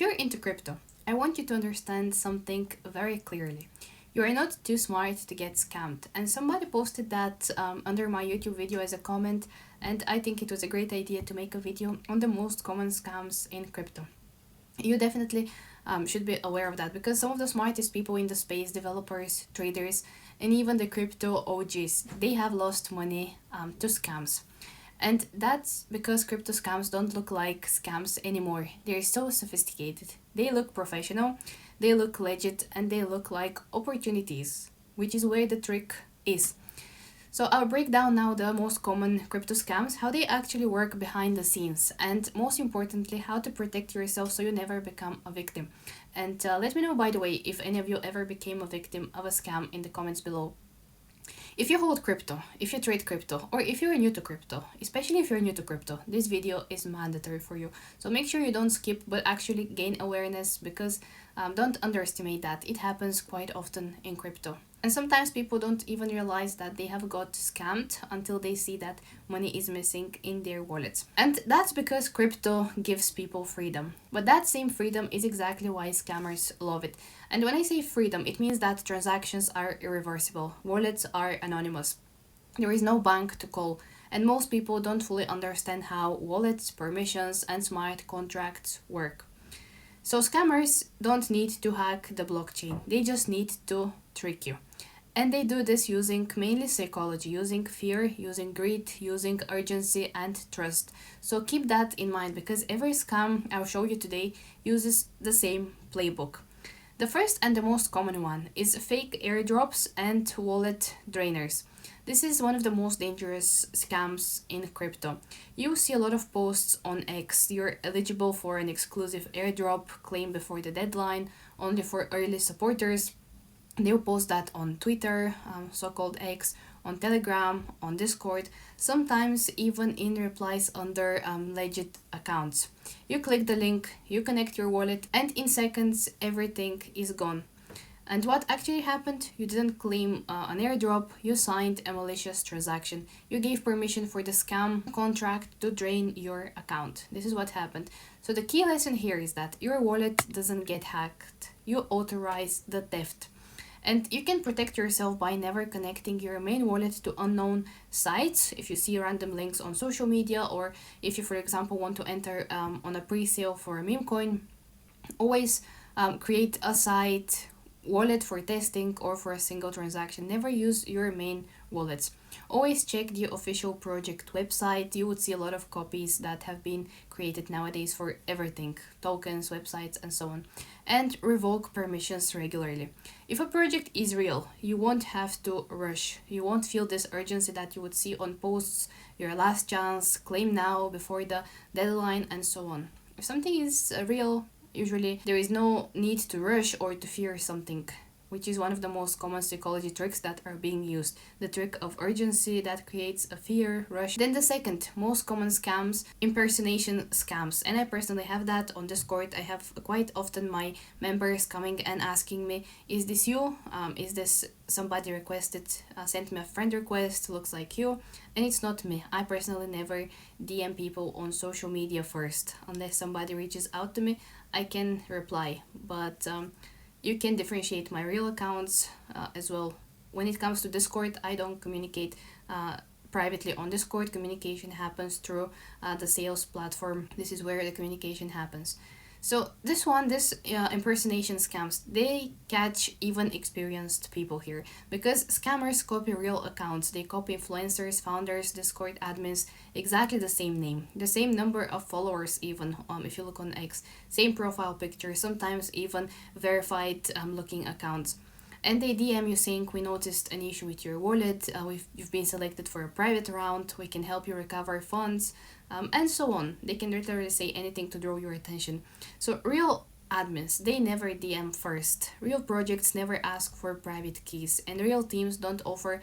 you're into crypto, I want you to understand something very clearly. You are not too smart to get scammed. And somebody posted that under my YouTube video as a comment, and I think it was a great idea to make a video on the most common scams in crypto. You definitely should be aware of that because some of the smartest people in the space, developers, traders, and even the crypto OGs, they have lost money to scams. And that's because crypto scams don't look like scams anymore. They're so sophisticated. They look professional, they look legit, and they look like opportunities, which is where the trick is. So I'll break down now the most common crypto scams, how they actually work behind the scenes, and most importantly, how to protect yourself so you never become a victim. And let me know, by the way, if any of you ever became a victim of a scam in the comments below. If you hold crypto, if you trade crypto, or if you're new to crypto, especially if you're new to crypto, this video is mandatory for you. So make sure you don't skip, but actually gain awareness because don't underestimate that. It happens quite often in crypto. And sometimes people don't even realize that they have got scammed until they see that money is missing in their wallets. And that's because crypto gives people freedom. But that same freedom is exactly why scammers love it. And when I say freedom, it means that transactions are irreversible, wallets are anonymous. There is no bank to call, and most people don't fully understand how wallets, permissions, and smart contracts work. So scammers don't need to hack the blockchain, they just need to trick you. And they do this using mainly psychology, using fear, using greed, using urgency and trust. So keep that in mind because every scam I'll show you today uses the same playbook. The first and the most common one is fake airdrops and wallet drainers. This is one of the most dangerous scams in crypto. You see a lot of posts on X. You're eligible for an exclusive airdrop, claim before the deadline, only for early supporters. They'll post that on Twitter, so-called X, on Telegram, on Discord, sometimes even in replies under legit accounts. You click the link, you connect your wallet, and in seconds everything is gone. And what actually happened? You didn't claim an airdrop, you signed a malicious transaction. You gave permission for the scam contract to drain your account. This is what happened. So the key lesson here is that your wallet doesn't get hacked. You authorize the theft. And you can protect yourself by never connecting your main wallet to unknown sites. If you see random links on social media, or if you, for example, want to enter on a pre-sale for a meme coin, always create a site wallet for testing or for a single transaction. Never use your main wallets. Always check the official project website. You would see a lot of copies that have been created nowadays for everything, tokens, websites, and so on. And revoke permissions regularly. If a project is real, you won't have to rush. You won't feel this urgency that you would see on posts, your last chance, claim now before the deadline, and so on. If something is real, usually there is no need to rush or to fear something, which is one of the most common psychology tricks that are being used. The trick of urgency that creates a fear, rush. Then the second most common scams, impersonation scams. And I personally have that on Discord. I have quite often my members coming and asking me, is this you? Is this somebody requested, sent me a friend request, looks like you? And it's not me. I personally never DM people on social media first. Unless somebody reaches out to me, I can reply. But you can differentiate my real accounts as well. When it comes to Discord, I don't communicate privately on Discord. Communication happens through the sales platform. This is where the communication happens. So this impersonation scams, they catch even experienced people here because scammers copy real accounts. They copy influencers, founders, Discord admins, exactly the same name, the same number of followers even, if you look on X, same profile picture, sometimes even verified looking accounts. And they DM you saying, we noticed an issue with your wallet, you've been selected for a private round, we can help you recover funds, and so on. They can literally say anything to draw your attention. So real admins, they never DM first. Real projects never ask for private keys, and real teams don't offer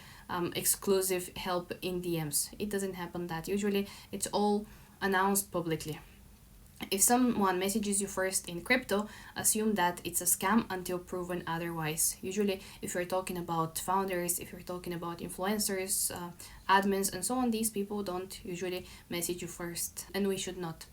exclusive help in DMs. It doesn't happen that. Usually it's all announced publicly. If someone messages you first in crypto, assume that it's a scam until proven otherwise. Usually, if you're talking about founders, if you're talking about influencers, admins, and so on, these people don't usually message you first, and we should not.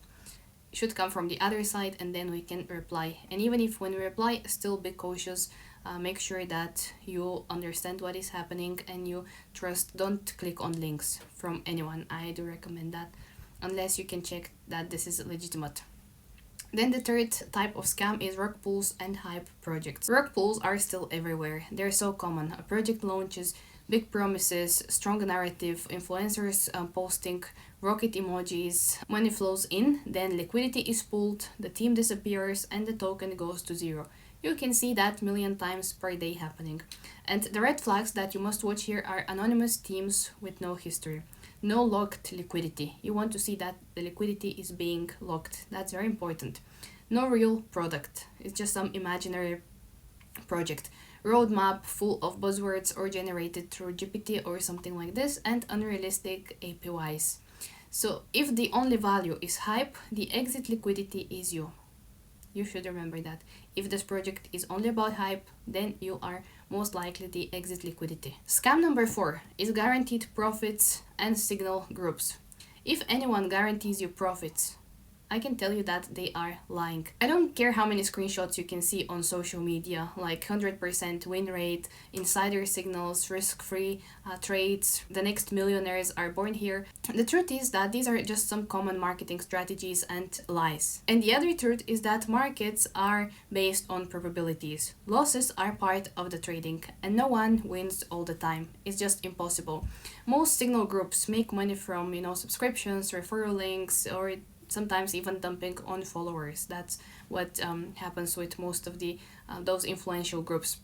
should come from the other side, and then we can reply. And even if when we reply, still be cautious. Make sure that you understand what is happening and you trust. Don't click on links from anyone. I do recommend that, unless you can check that this is legitimate. Then the third type of scam is rug pulls and hype projects. Rug pulls are still everywhere. They're so common. A project launches, big promises, strong narrative, influencers posting rocket emojis, money flows in, then liquidity is pulled, the team disappears, and the token goes to zero. You can see that million times per day happening. And the red flags that you must watch here are anonymous teams with no history. No locked liquidity. You want to see that the liquidity is being locked. That's very important. No real product. It's just some imaginary project. Roadmap full of buzzwords or generated through GPT or something like this, and unrealistic APYs. So if the only value is hype, the exit liquidity is you. You should remember that. If this project is only about hype, then you are most likely the exit liquidity. Scam number 4 is guaranteed profits and signal groups. If anyone guarantees you profits, I can tell you that they are lying. I don't care how many screenshots you can see on social media, like 100% win rate, insider signals, risk-free trades, the next millionaires are born here. The truth is that these are just some common marketing strategies and lies. And the other truth is that markets are based on probabilities. Losses are part of the trading, and no one wins all the time. It's just impossible. Most signal groups make money from, subscriptions, referral links, or sometimes even dumping on followers. That's what happens with most of the those influential groups.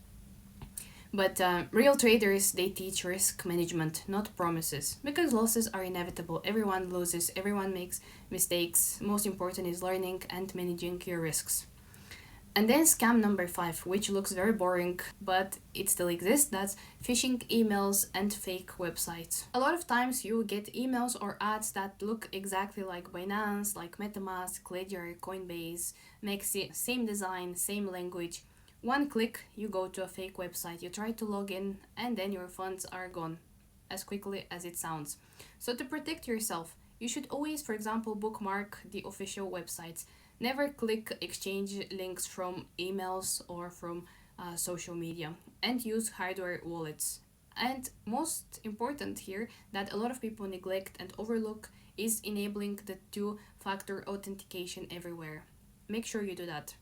But real traders, they teach risk management, not promises, because losses are inevitable. Everyone loses, everyone makes mistakes. Most important is learning and managing your risks. And then scam number 5, which looks very boring, but it still exists. That's phishing emails and fake websites. A lot of times you get emails or ads that look exactly like Binance, like MetaMask, Ledger, Coinbase, Maxi, same design, same language. One click, you go to a fake website, you try to log in, and then your funds are gone as quickly as it sounds. So to protect yourself, you should always, for example, bookmark the official websites. Never click exchange links from emails or from social media, and use hardware wallets. And most important here, that a lot of people neglect and overlook, is enabling the two-factor authentication everywhere. Make sure you do that,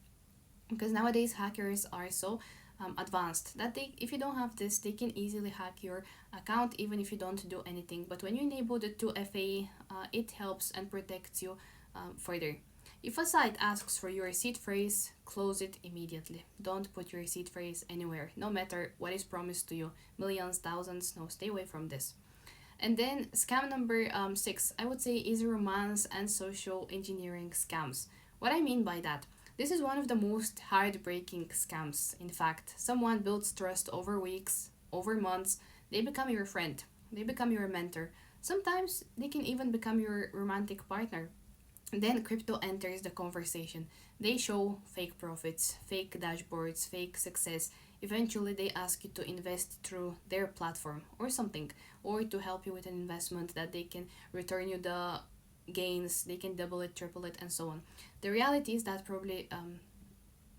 because nowadays hackers are so advanced that if you don't have this, they can easily hack your account even if you don't do anything. But when you enable the 2FA, it helps and protects you further. If a site asks for your seed phrase, close it immediately. Don't put your seed phrase anywhere, no matter what is promised to you. Millions, thousands, no, stay away from this. And then scam number 6, I would say, is romance and social engineering scams. What I mean by that, this is one of the most heartbreaking scams. In fact, someone builds trust over weeks, over months. They become your friend, they become your mentor. Sometimes they can even become your romantic partner. Then crypto enters the conversation. They show fake profits, fake dashboards, fake success. Eventually, they ask you to invest through their platform or something, or to help you with an investment that they can return you the gains, they can double it, triple it, and so on. The reality is that probably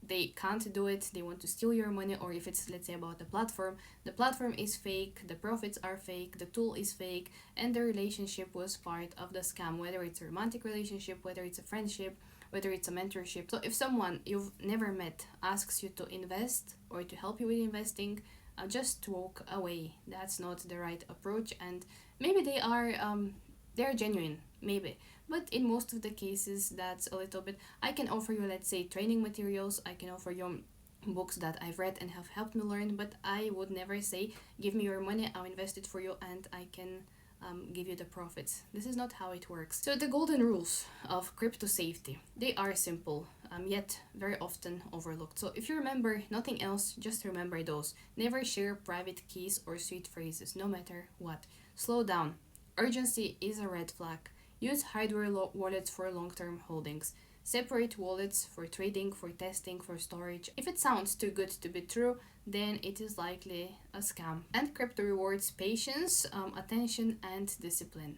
they can't do it, they want to steal your money. Or if it's, let's say, about the platform is fake, the profits are fake, the tool is fake, and the relationship was part of the scam, whether it's a romantic relationship, whether it's a friendship, whether it's a mentorship. So if someone you've never met asks you to invest or to help you with investing, just walk away. That's not the right approach. And maybe they're genuine, maybe, but in most of the cases that's a little bit. I can offer you, let's say, training materials, I can offer you books that I've read and have helped me learn, but I would never say, give me your money, I'll invest it for you, and I can give you the profits. This is not how it works. So the golden rules of crypto safety, they are simple, yet very often overlooked. So if you remember nothing else, just remember those. Never share private keys or sweet phrases, no matter what. Slow down. Urgency is a red flag. Use hardware wallets for long-term holdings. Separate wallets for trading, for testing, for storage. If it sounds too good to be true, then it is likely a scam. And crypto rewards patience, attention, and discipline.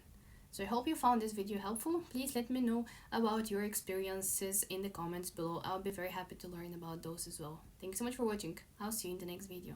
So I hope you found this video helpful. Please let me know about your experiences in the comments below. I'll be very happy to learn about those as well. Thanks so much for watching. I'll see you in the next video.